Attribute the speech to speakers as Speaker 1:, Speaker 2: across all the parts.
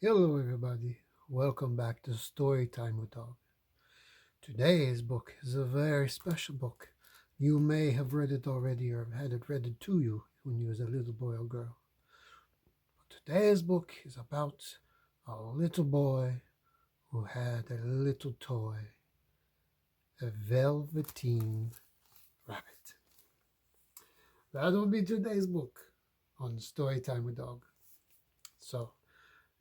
Speaker 1: Hello, everybody. Welcome back to Storytime with Dog. Today's book is a very special book. You may have read it already or had it read to you when you was a little boy or girl. But today's book is about a little boy who had a little toy, a Velveteen Rabbit. That will be today's book on Storytime with Dog. So,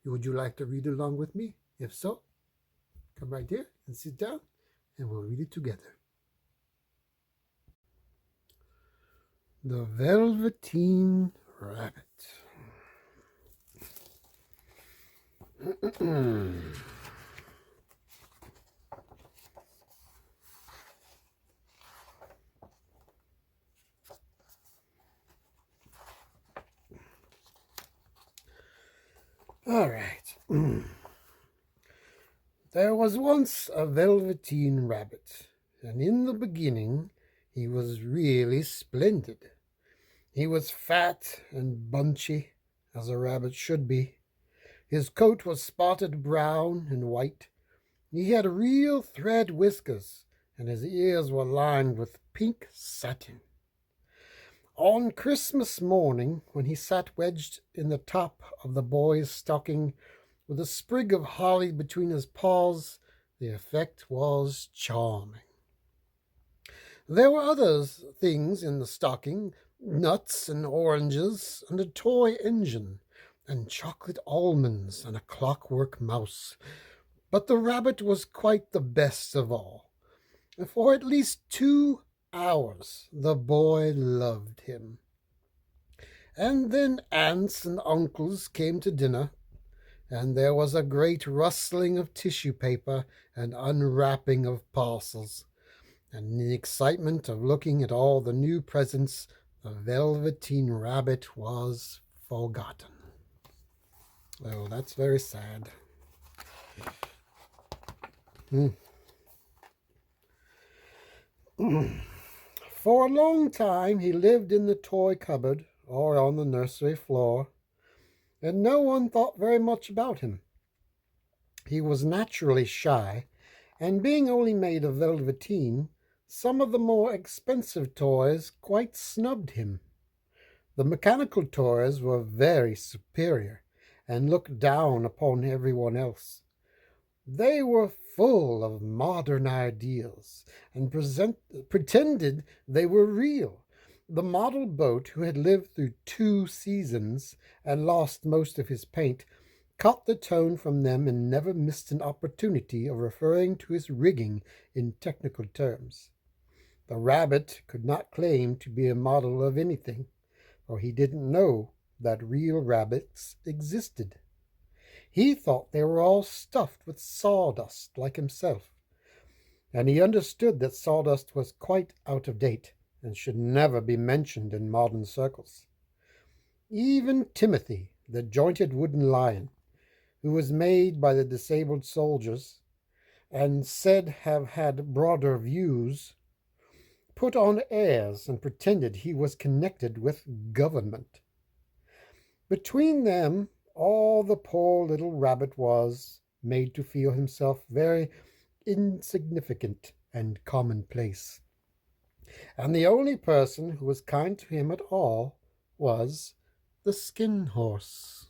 Speaker 1: would you like to read along with me? If so, come right here and sit down and we'll read it together. The Velveteen Rabbit. All right. There was once a Velveteen Rabbit, and in the beginning he was really splendid. He was fat and bunchy, as a rabbit should be. His coat was spotted brown and white. He had real thread whiskers, and his ears were lined with pink satin. On Christmas morning, when he sat wedged in the top of the boy's stocking, with a sprig of holly between his paws, the effect was charming. There were other things in the stocking, nuts and oranges, and a toy engine, and chocolate almonds, and a clockwork mouse. But the rabbit was quite the best of all. For at least 2 hours the boy loved him. And then aunts and uncles came to dinner, and there was a great rustling of tissue paper and unwrapping of parcels. And in the excitement of looking at all the new presents, the Velveteen Rabbit was forgotten. Oh, that's very sad. For a long time he lived in the toy cupboard or on the nursery floor, and no one thought very much about him. He was naturally shy, and being only made of velveteen, some of the more expensive toys quite snubbed him. The mechanical toys were very superior, and looked down upon everyone else. They were full of modern ideas, and pretended they were real. The model boat, who had lived through 2 seasons and lost most of his paint, caught the tone from them and never missed an opportunity of referring to his rigging in technical terms. The rabbit could not claim to be a model of anything, for he didn't know that real rabbits existed. He thought they were all stuffed with sawdust like himself, and he understood that sawdust was quite out of date and should never be mentioned in modern circles. Even Timothy, the jointed wooden lion, who was made by the disabled soldiers and said have had broader views, put on airs and pretended he was connected with government. Between them, all the poor little rabbit was made to feel himself very insignificant and commonplace. And the only person who was kind to him at all was the Skin Horse.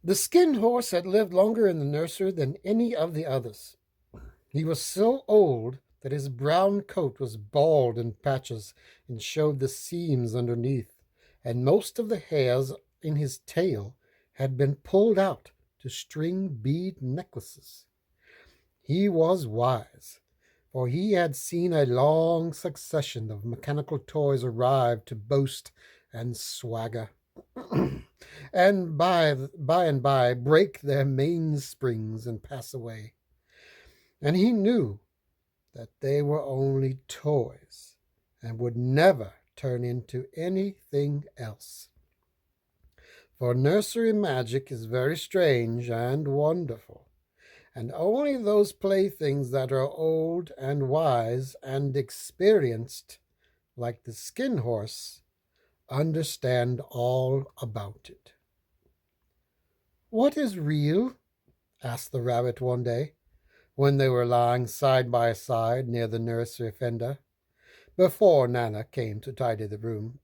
Speaker 1: The Skin Horse had lived longer in the nursery than any of the others. He was so old that his brown coat was bald in patches and showed the seams underneath, and most of the hairs in his tail had been pulled out to string bead necklaces. He was wise, for he had seen a long succession of mechanical toys arrive to boast and swagger, and by break their mainsprings and pass away. And he knew that they were only toys and would never turn into anything else. For nursery magic is very strange and wonderful, and only those playthings that are old and wise and experienced, like the Skin Horse, understand all about it. "What is real?" asked the rabbit one day, when they were lying side by side near the nursery fender, before Nana came to tidy the room.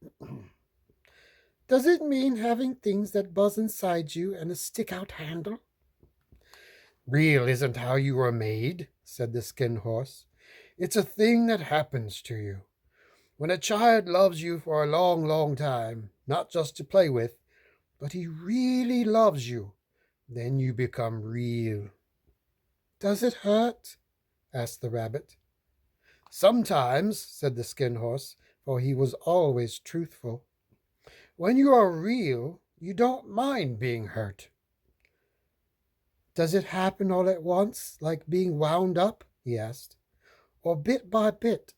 Speaker 1: "Does it mean having things that buzz inside you and a stick-out handle?" "Real isn't how you were made," said the Skin Horse. "It's a thing that happens to you. When a child loves you for a long, long time, not just to play with, but he really loves you, then you become real." "Does it hurt?" asked the rabbit. "Sometimes," said the Skin Horse, for he was always truthful. "When you are real, you don't mind being hurt." "Does it happen all at once, like being wound up?" he asked. "Or bit by bit?"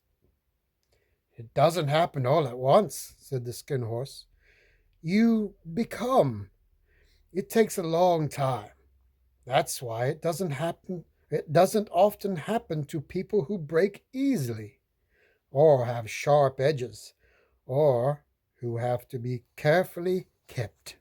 Speaker 1: "It doesn't happen all at once," said the Skin Horse. "You become. It takes a long time. That's why it doesn't happen. It doesn't often happen to people who break easily, or have sharp edges, or who have to be carefully kept."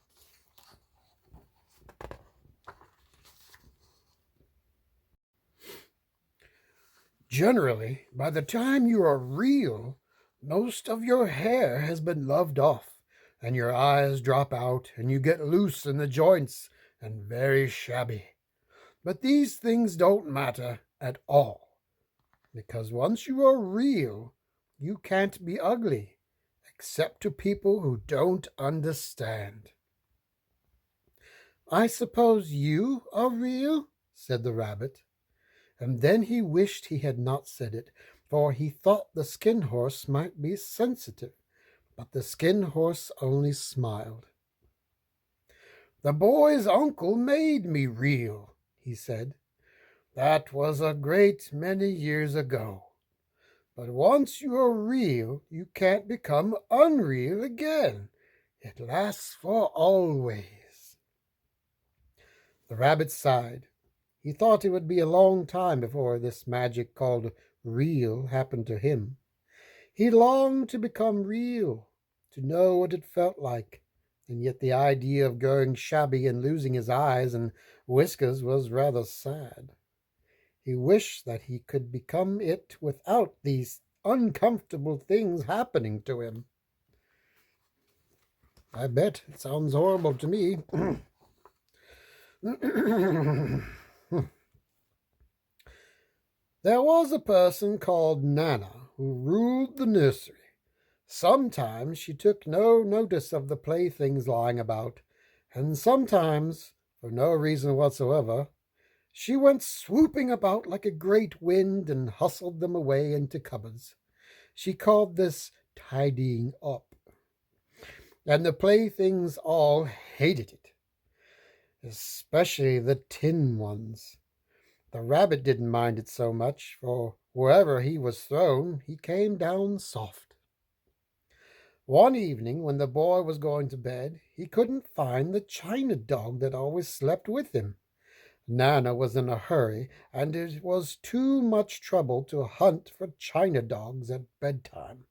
Speaker 1: Generally, by the time you are real, most of your hair has been loved off, and your eyes drop out, and you get loose in the joints and very shabby. But these things don't matter at all, because once you are real, you can't be ugly, except to people who don't understand. "I suppose you are real?" said the rabbit. And then he wished he had not said it, for he thought the Skin Horse might be sensitive. But the Skin Horse only smiled. "The boy's uncle made me real," he said. "That was a great many years ago. But once you are real, you can't become unreal again. It lasts for always." The rabbit sighed. He thought it would be a long time before this magic called real happened to him. He longed to become real, to know what it felt like, and yet the idea of going shabby and losing his eyes and whiskers was rather sad. He wished that he could become it without these uncomfortable things happening to him. I bet it sounds horrible to me. There was a person called Nana who ruled the nursery. Sometimes she took no notice of the playthings lying about, and sometimes, for no reason whatsoever, she went swooping about like a great wind and hustled them away into cupboards. She called this tidying up, and the playthings all hated it, especially the tin ones. The rabbit didn't mind it so much, for wherever he was thrown, he came down soft. One evening, when the boy was going to bed, he couldn't find the china dog that always slept with him. Nana was in a hurry, and it was too much trouble to hunt for china dogs at bedtime.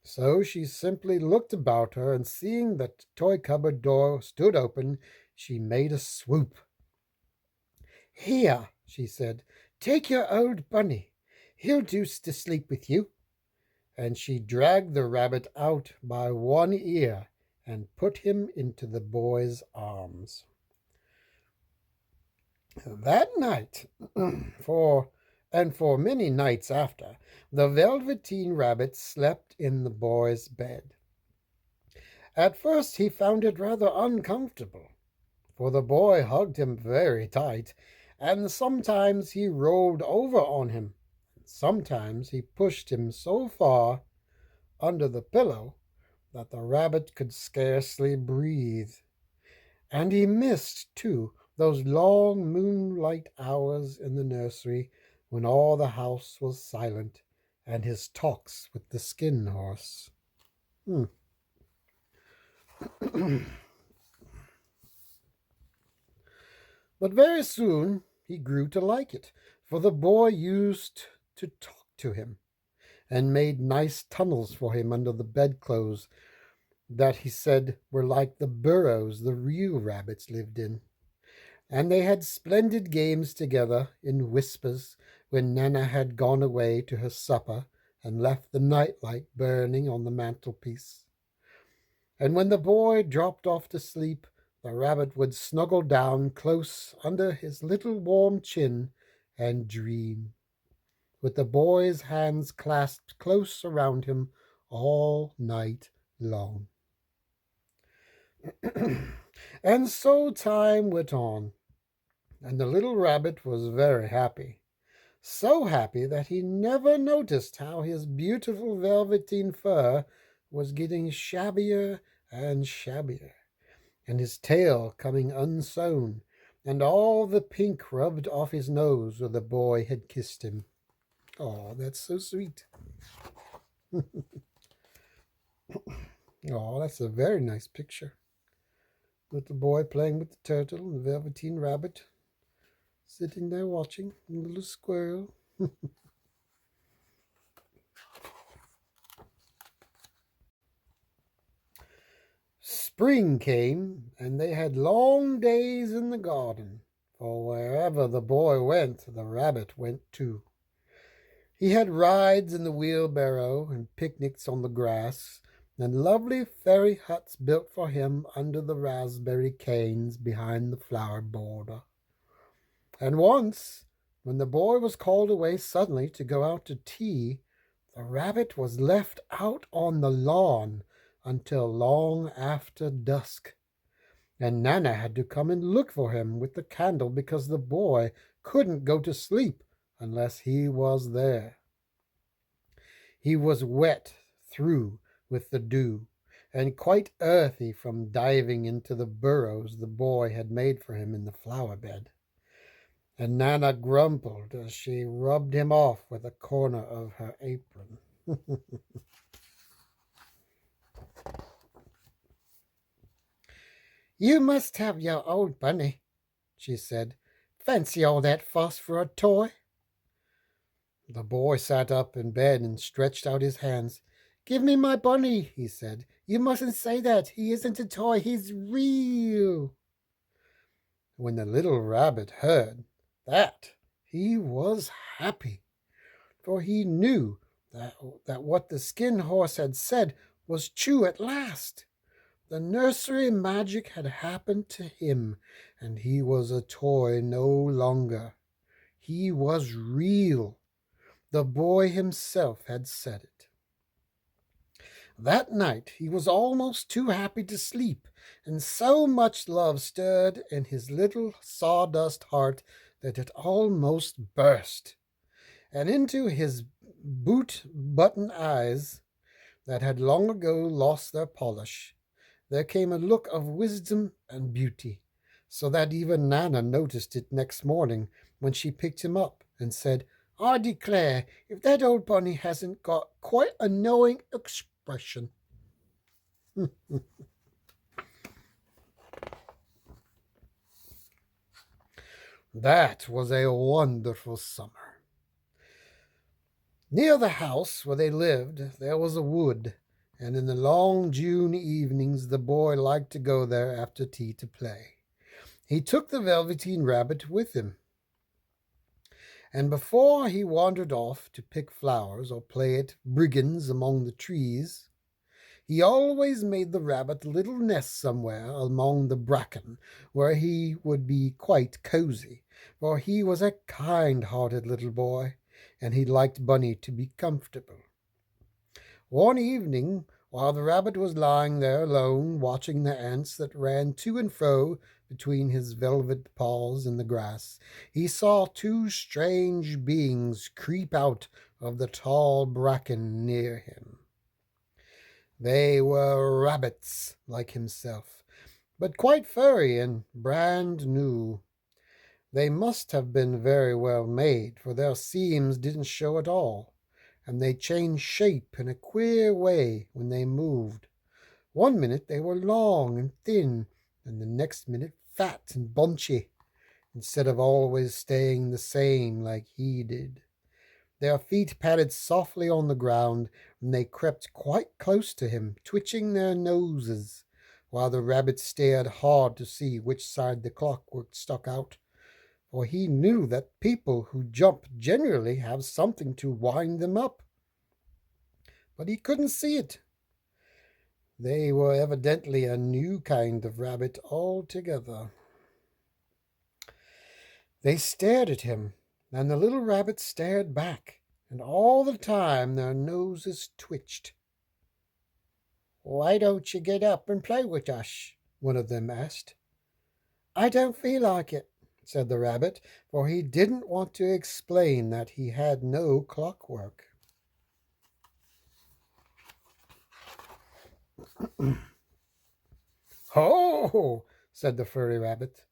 Speaker 1: So she simply looked about her, and seeing that the toy cupboard door stood open, she made a swoop. "Here," she said, "take your old bunny. He'll do to sleep with you." And she dragged the rabbit out by one ear and put him into the boy's arms. That night, for many nights after, the Velveteen Rabbit slept in the boy's bed. At first he found it rather uncomfortable, for the boy hugged him very tight, and sometimes he rolled over on him. Sometimes he pushed him so far under the pillow that the rabbit could scarcely breathe. And he missed, too, those long moonlight hours in the nursery when all the house was silent, and his talks with the Skin Horse. But very soon he grew to like it, for the boy used to talk to him and made nice tunnels for him under the bedclothes, that he said were like the burrows the real rabbits lived in. And they had splendid games together in whispers when Nana had gone away to her supper and left the nightlight burning on the mantelpiece. And when the boy dropped off to sleep, the rabbit would snuggle down close under his little warm chin and dream, with the boy's hands clasped close around him all night long. And so time went on, and the little rabbit was very happy. So happy that he never noticed how his beautiful velveteen fur was getting shabbier and shabbier, and his tail coming unsewn, and all the pink rubbed off his nose where the boy had kissed him. Oh, that's so sweet. Oh, that's a very nice picture. Little boy playing with the turtle and the velveteen rabbit, sitting there watching, and the little squirrel. Spring came, and they had long days in the garden, for wherever the boy went, the rabbit went too. He had rides in the wheelbarrow and picnics on the grass, and lovely fairy huts built for him under the raspberry canes behind the flower border. And once, when the boy was called away suddenly to go out to tea, the rabbit was left out on the lawn until long after dusk, and Nana had to come and look for him with the candle because the boy couldn't go to sleep unless he was there. He was wet through with the dew, and quite earthy from diving into the burrows the boy had made for him in the flower bed. And Nana grumbled as she rubbed him off with a corner of her apron. You must have your old bunny, she said. Fancy all that fuss for a toy. The boy sat up in bed and stretched out his hands. Give me my bunny, he said. You mustn't say that. He isn't a toy. He's real. When the little rabbit heard that, he was happy, for he knew that what the skin horse had said was true at last. The nursery magic had happened to him, and he was a toy no longer. He was real. The boy himself had said it. That night he was almost too happy to sleep, and so much love stirred in his little sawdust heart that it almost burst. And into his boot button eyes, that had long ago lost their polish, there came a look of wisdom and beauty, so that even Nana noticed it next morning when she picked him up and said, I declare, if that old bunny hasn't got quite a knowing expression. That was a wonderful summer. Near the house where they lived there was a wood, and in the long June evenings the boy liked to go there after tea to play. He took the Velveteen Rabbit with him, and before he wandered off to pick flowers or play at brigands among the trees, he always made the rabbit a little nest somewhere among the bracken, where he would be quite cozy, for he was a kind-hearted little boy, and he liked Bunny to be comfortable. One evening, while the rabbit was lying there alone, watching the ants that ran to and fro between his velvet paws in the grass, he saw two strange beings creep out of the tall bracken near him. They were rabbits like himself, but quite furry and brand new. They must have been very well made, for their seams didn't show at all, and they changed shape in a queer way when they moved. One minute they were long and thin, and the next minute fat and bunchy, instead of always staying the same like he did. Their feet padded softly on the ground, and they crept quite close to him, twitching their noses, while the rabbit stared hard to see which side the clockwork stuck out, for he knew that people who jump generally have something to wind them up. But he couldn't see it. They were evidently a new kind of rabbit altogether. They stared at him, and the little rabbit stared back, and all the time their noses twitched. "Why don't you get up and play with us?" one of them asked. "I don't feel like it," said the rabbit, for he didn't want to explain that he had no clockwork. "Oh," said the furry rabbit,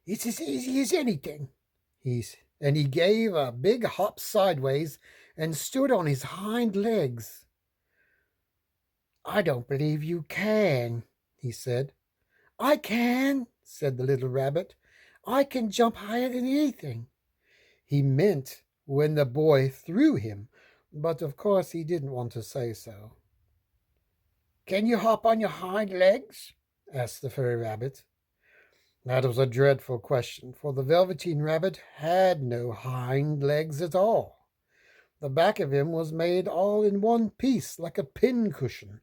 Speaker 1: "it's as easy as anything." And he gave a big hop sideways and stood on his hind legs. "I don't believe you can," he said. "I can," said the little rabbit. "I can jump higher than anything." He meant when the boy threw him, but of course he didn't want to say so. "Can you hop on your hind legs?" asked the furry rabbit. That was a dreadful question, for the Velveteen Rabbit had no hind legs at all. The back of him was made all in one piece, like a pincushion.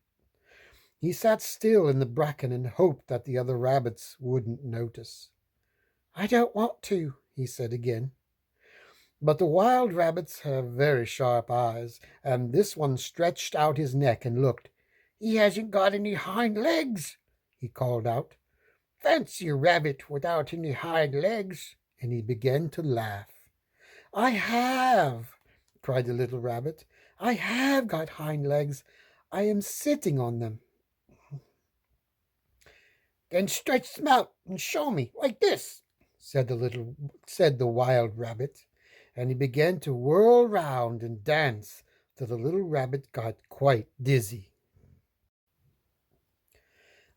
Speaker 1: He sat still in the bracken and hoped that the other rabbits wouldn't notice. "I don't want to," he said again. But the wild rabbits have very sharp eyes, and this one stretched out his neck and looked. "He hasn't got any hind legs," he called out. "Fancy a rabbit without any hind legs!" And he began to laugh. "I have!" cried the little rabbit. "I have got hind legs. I am sitting on them." "Then stretch them out and show me, like this," said the wild rabbit, and he began to whirl round and dance till the little rabbit got quite dizzy.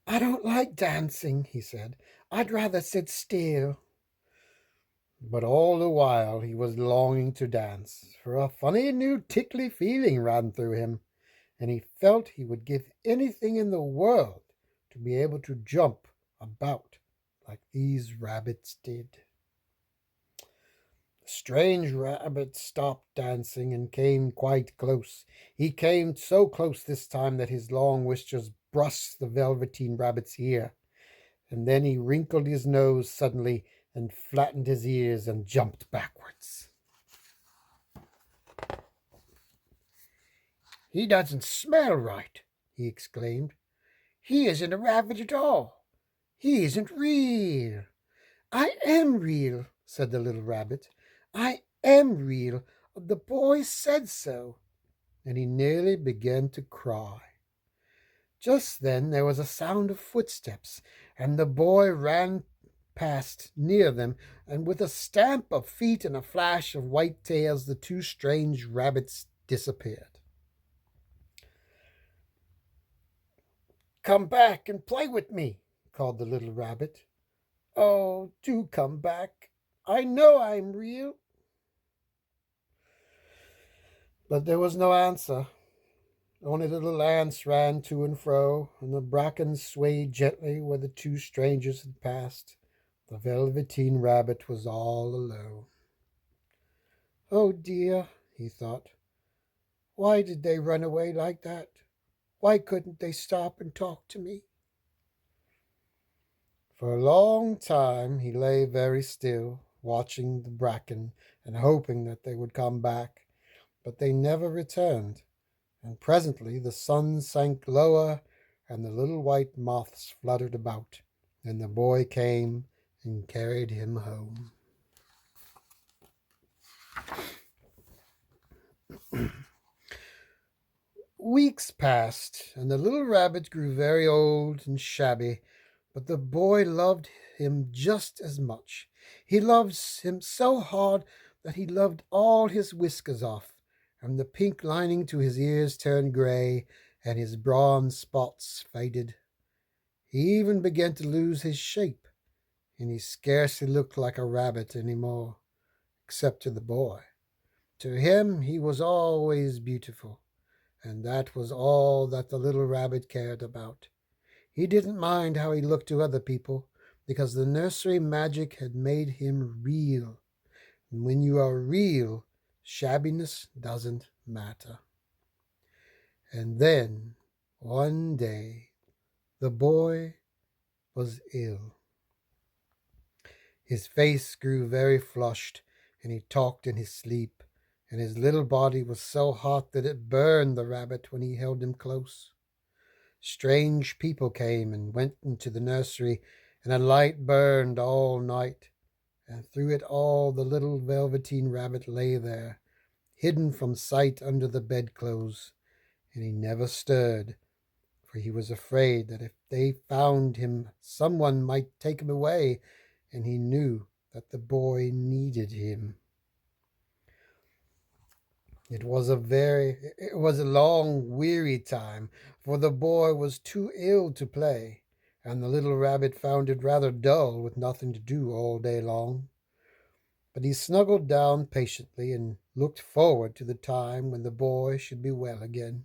Speaker 1: "I don't like dancing," he said. "I'd rather sit still." But all the while he was longing to dance, for a funny new tickly feeling ran through him, and he felt he would give anything in the world to be able to jump about like these rabbits did. The strange rabbit stopped dancing and came quite close. He came so close this time that his long whiskers brushed the Velveteen Rabbit's ear, and then he wrinkled his nose suddenly and flattened his ears and jumped backwards. "He doesn't smell right," he exclaimed. "He isn't a rabbit at all. He isn't real." "I am real," said the little rabbit. "I am real. The boy said so." And he nearly began to cry. Just then there was a sound of footsteps, and the boy ran past near them, and with a stamp of feet and a flash of white tails, the two strange rabbits disappeared. "Come back and play with me," called the little rabbit. "Oh, do come back. I know I'm real." But there was no answer. Only the little ants ran to and fro, and the bracken swayed gently where the two strangers had passed. The Velveteen Rabbit was all alone. "Oh dear," he thought. "Why did they run away like that? Why couldn't they stop and talk to me?" For a long time he lay very still, watching the bracken and hoping that they would come back, but they never returned. And presently the sun sank lower, and the little white moths fluttered about, and the boy came and carried him home. Weeks passed, and the little rabbit grew very old and shabby, but the boy loved him just as much. He loved him so hard that he loved all his whiskers off, and the pink lining to his ears turned gray, and his bronze spots faded. He even began to lose his shape, and he scarcely looked like a rabbit any more, except to the boy. To him, he was always beautiful, and that was all that the little rabbit cared about. He didn't mind how he looked to other people, because the nursery magic had made him real. And when you are real, shabbiness doesn't matter. And then, one day, the boy was ill. His face grew very flushed, and he talked in his sleep, and his little body was so hot that it burned the rabbit when he held him close. Strange people came and went into the nursery, and a light burned all night, and through it all the little Velveteen Rabbit lay there, hidden from sight under the bedclothes, and he never stirred, for he was afraid that if they found him, someone might take him away, and he knew that the boy needed him. It was a long, weary time, for the boy was too ill to play, and the little rabbit found it rather dull with nothing to do all day long. But he snuggled down patiently and looked forward to the time when the boy should be well again.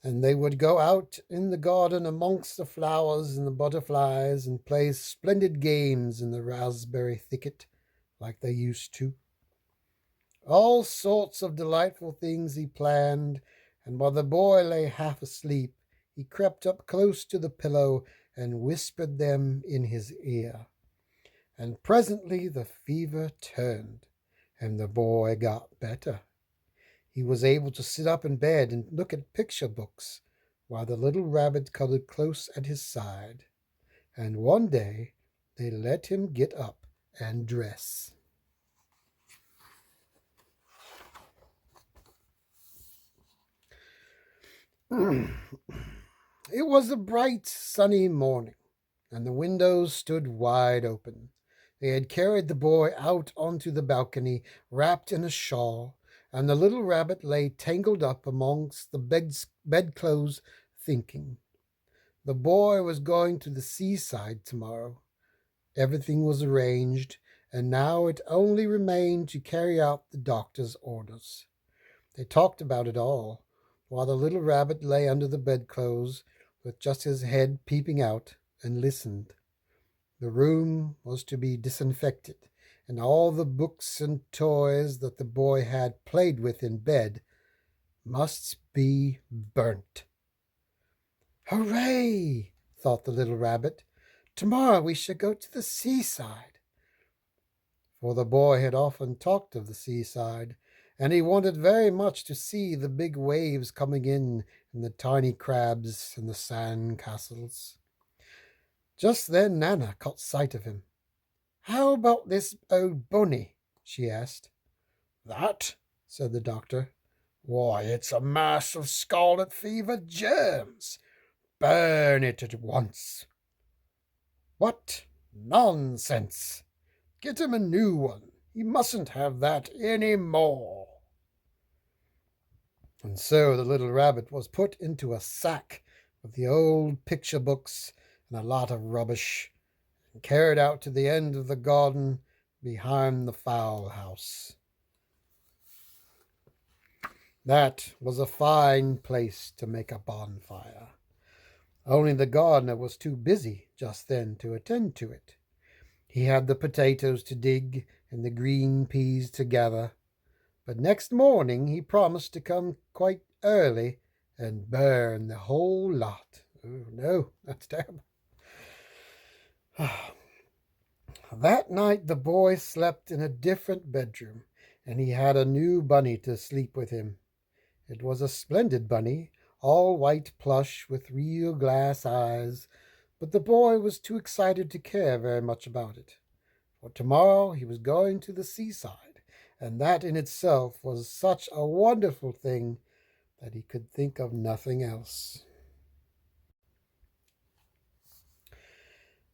Speaker 1: And they would go out in the garden amongst the flowers and the butterflies and play splendid games in the raspberry thicket like they used to. All sorts of delightful things he planned, and while the boy lay half asleep, he crept up close to the pillow and whispered them in his ear. And presently the fever turned, and the boy got better. He was able to sit up in bed and look at picture books, while the little rabbit cuddled close at his side. And one day they let him get up and dress. It was a bright, sunny morning, and the windows stood wide open. They had carried the boy out onto the balcony, wrapped in a shawl, and the little rabbit lay tangled up amongst the bedclothes, thinking. The boy was going to the seaside tomorrow. Everything was arranged, and now it only remained to carry out the doctor's orders. They talked about it all, while the little rabbit lay under the bedclothes, with just his head peeping out, and listened. The room was to be disinfected, and all the books and toys that the boy had played with in bed must be burnt. "Hooray!" thought the little rabbit. "Tomorrow we shall go to the seaside." For the boy had often talked of the seaside, and he wanted very much to see the big waves coming in and the tiny crabs and the sand castles. Just then Nana caught sight of him. "How about this old bunny?" she asked. "That?" said the doctor. "Why, it's a mass of scarlet fever germs. Burn it at once." "What nonsense! Get him a new one. He mustn't have that any more." And so the little rabbit was put into a sack with the old picture books and a lot of rubbish, and carried out to the end of the garden behind the fowl house. That was a fine place to make a bonfire. Only the gardener was too busy just then to attend to it. He had the potatoes to dig and the green peas to gather, but next morning he promised to come quite early and burn the whole lot. Oh, no, that's terrible. That night the boy slept in a different bedroom, and he had a new bunny to sleep with him. It was a splendid bunny, all white plush with real glass eyes, but the boy was too excited to care very much about it. For tomorrow he was going to the seaside, and that in itself was such a wonderful thing that he could think of nothing else.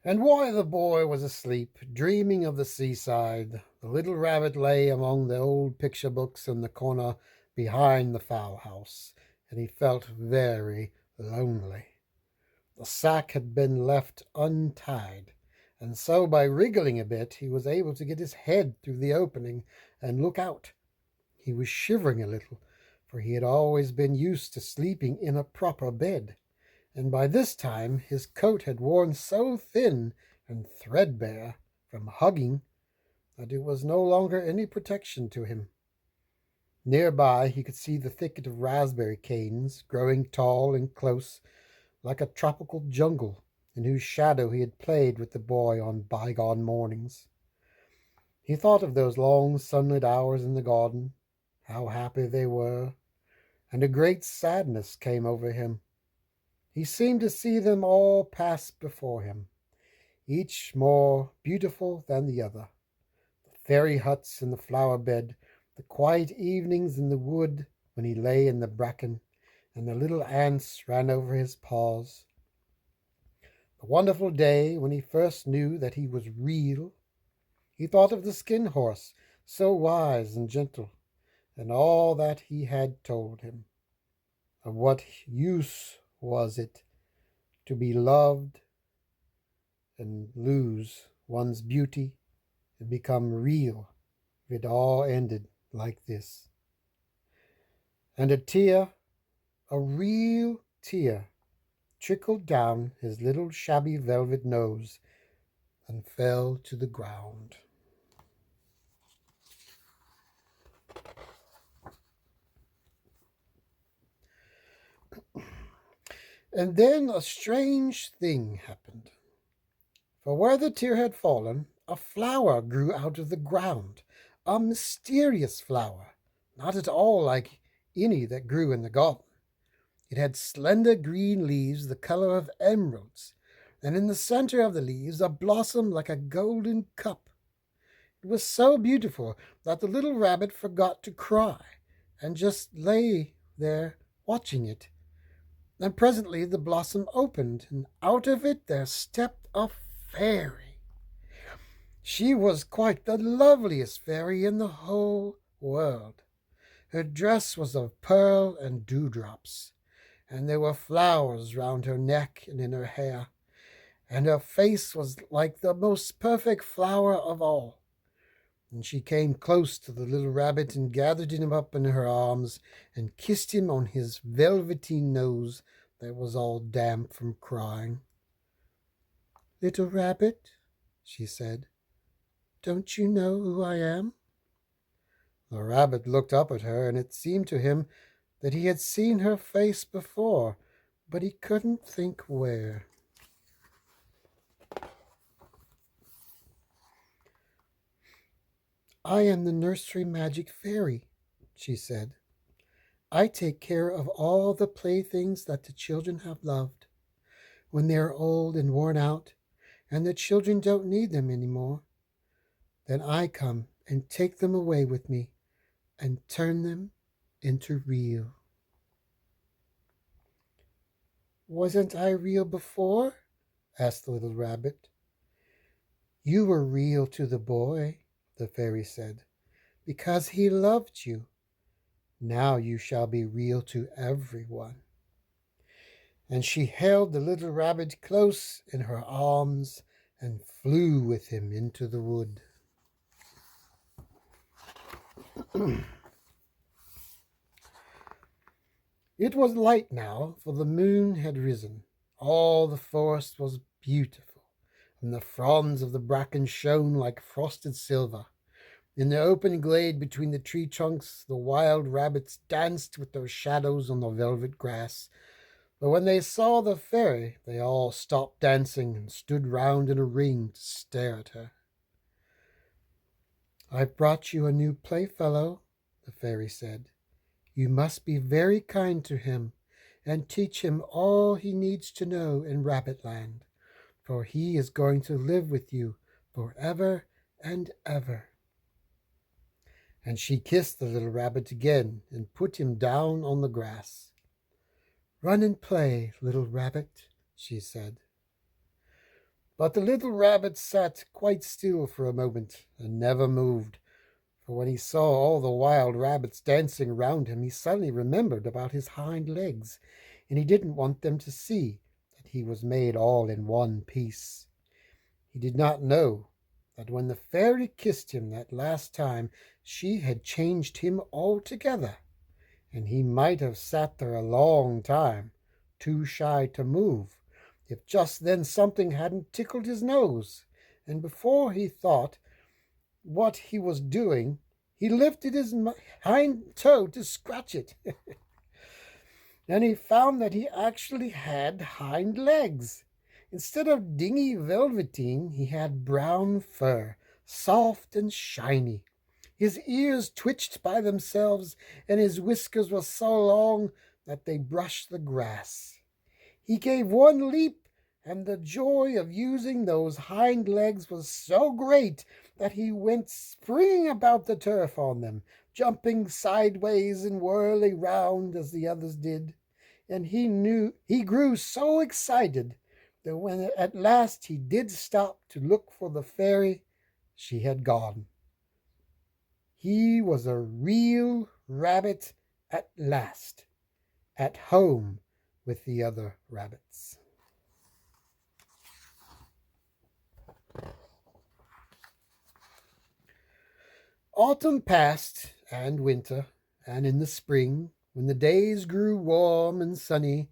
Speaker 1: And while the boy was asleep, dreaming of the seaside, the little rabbit lay among the old picture books in the corner behind the fowl house, and he felt very lonely. The sack had been left untied, and so by wriggling a bit he was able to get his head through the opening and look out. He was shivering a little, for he had always been used to sleeping in a proper bed, and by this time his coat had worn so thin and threadbare from hugging that it was no longer any protection to him. Nearby he could see the thicket of raspberry canes, growing tall and close, like a tropical jungle, in whose shadow he had played with the boy on bygone mornings. He thought of those long sunlit hours in the garden, how happy they were, and a great sadness came over him. He seemed to see them all pass before him, each more beautiful than the other. The fairy huts in the flower bed, the quiet evenings in the wood when he lay in the bracken, and the little ants ran over his paws. The wonderful day when he first knew that he was real. He thought of the skin horse, so wise and gentle, and all that he had told him. Of what use was it to be loved and lose one's beauty and become real if it all ended like this? And a tear, a real tear, trickled down his little shabby velvet nose and fell to the ground. And then a strange thing happened. For where the tear had fallen, a flower grew out of the ground, a mysterious flower, not at all like any that grew in the garden. It had slender green leaves the color of emeralds, and in the center of the leaves a blossom like a golden cup. It was so beautiful that the little rabbit forgot to cry and just lay there watching it. And presently the blossom opened, and out of it there stepped a fairy. She was quite the loveliest fairy in the whole world. Her dress was of pearl and dewdrops, and there were flowers round her neck and in her hair, and her face was like the most perfect flower of all. And she came close to the little rabbit and gathered him up in her arms and kissed him on his velveteen nose that was all damp from crying. "Little rabbit," she said, "don't you know who I am?" The rabbit looked up at her, and it seemed to him that he had seen her face before, but he couldn't think where. "I am the nursery magic fairy," she said. "I take care of all the playthings that the children have loved. When they are old and worn out, and the children don't need them any more, then I come and take them away with me and turn them into real." "Wasn't I real before?" asked the little rabbit. "You were real to the boy," the fairy said, "because he loved you. Now you shall be real to everyone." And she held the little rabbit close in her arms and flew with him into the wood. It was light now, for the moon had risen. All the forest was beautiful, and the fronds of the bracken shone like frosted silver. In the open glade between the tree trunks, the wild rabbits danced with their shadows on the velvet grass. But when they saw the fairy, they all stopped dancing and stood round in a ring to stare at her. "I've brought you a new playfellow," the fairy said. "You must be very kind to him and teach him all he needs to know in Rabbitland, for he is going to live with you forever and ever." And she kissed the little rabbit again and put him down on the grass. "Run and play, little rabbit," she said. But the little rabbit sat quite still for a moment and never moved, for when he saw all the wild rabbits dancing round him, he suddenly remembered about his hind legs, and he didn't want them to see that he was made all in one piece. He did not know that when the fairy kissed him that last time, she had changed him altogether, and he might have sat there a long time, too shy to move, if just then something hadn't tickled his nose, and before he thought what he was doing, he lifted his hind toe to scratch it, and he found that he actually had hind legs. Instead of dingy velveteen, he had brown fur, soft and shiny. His ears twitched by themselves, and his whiskers were so long that they brushed the grass. He gave one leap, and the joy of using those hind legs was so great that he went springing about the turf on them, jumping sideways and whirling round as the others did. And he grew so excited that when at last he did stop to look for the fairy, she had gone. He was a real rabbit at last, at home with the other rabbits. Autumn passed, and winter, and in the spring, when the days grew warm and sunny,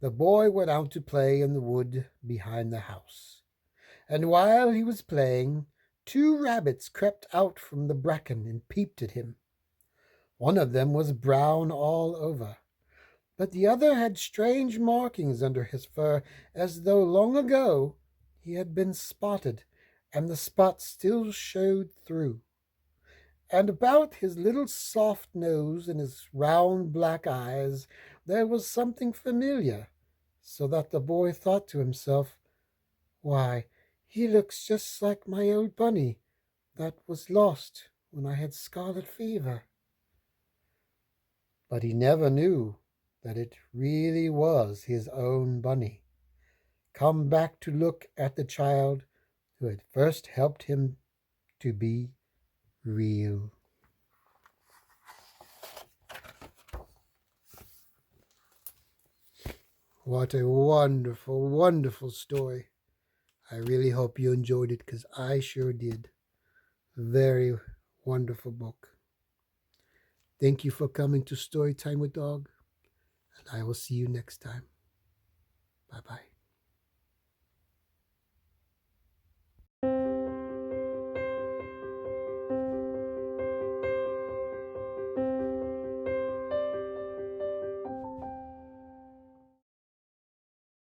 Speaker 1: the boy went out to play in the wood behind the house. And while he was playing, two rabbits crept out from the bracken and peeped at him. One of them was brown all over, but the other had strange markings under his fur, as though long ago he had been spotted, and the spots still showed through. And about his little soft nose and his round black eyes there was something familiar, so that the boy thought to himself, "Why, he looks just like my old bunny that was lost when I had scarlet fever." But he never knew that it really was his own bunny, come back to look at the child who had first helped him to be real. What a wonderful, wonderful story. I really hope you enjoyed it, because I sure did. Very wonderful book. Thank you for coming to Storytime with Dog, and I will see you next time. Bye-bye.